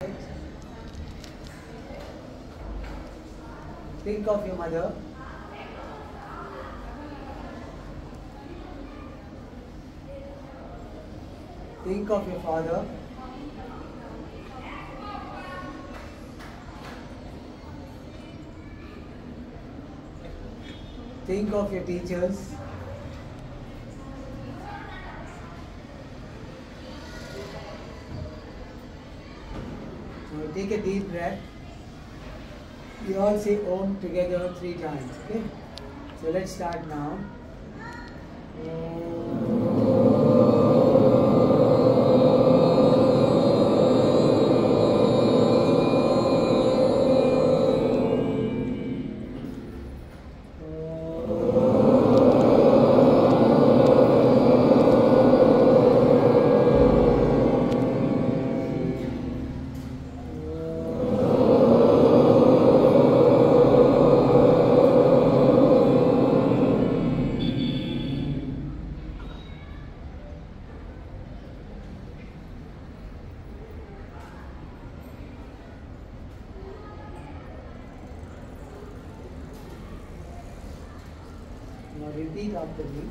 Think of your mother. Think of your father. Think of your teachers. So take a deep breath. We all say Om together 3 times. Okay? So let's start now. Now repeat after me.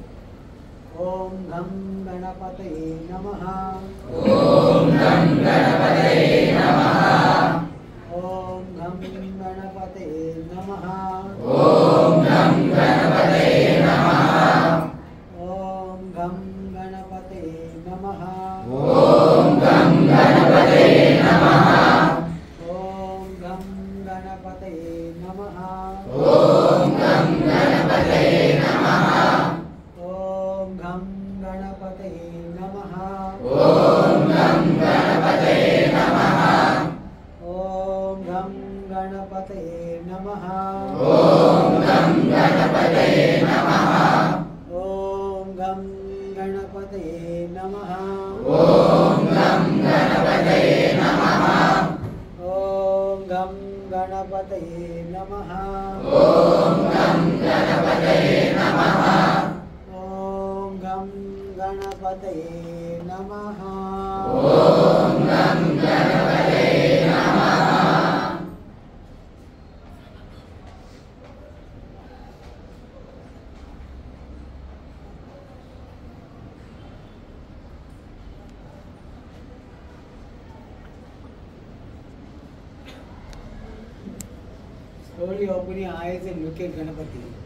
Om Gham Ganapataye Namaha. Om Gham Ganapataye Namaha. Om Gham Ganapataye Namaha. Om Gham Ganapataye Namaha. Om Gham Ganapataye Namaha. Om Gham Ganapataye Namaha. Om Gham Ganapataye Namaha. Om Gham Ganapataye Namaha. Om Gham Ganapataye Namaha. Om Gham Ganapataye Namaha. Om Gham Ganapataye Namaha. Om Gham Ganapataye Namaha. Om Gham Ganapataye Namaha. Om Gham Ganapataye Namaha. Om Gham Ganapataye Namaha. Om Gham Ganapataye Namaha. Om Gham Ganapataye Namaha. Om Gham Ganapataye Namaha. Slowly open your eyes and look at Ganapati.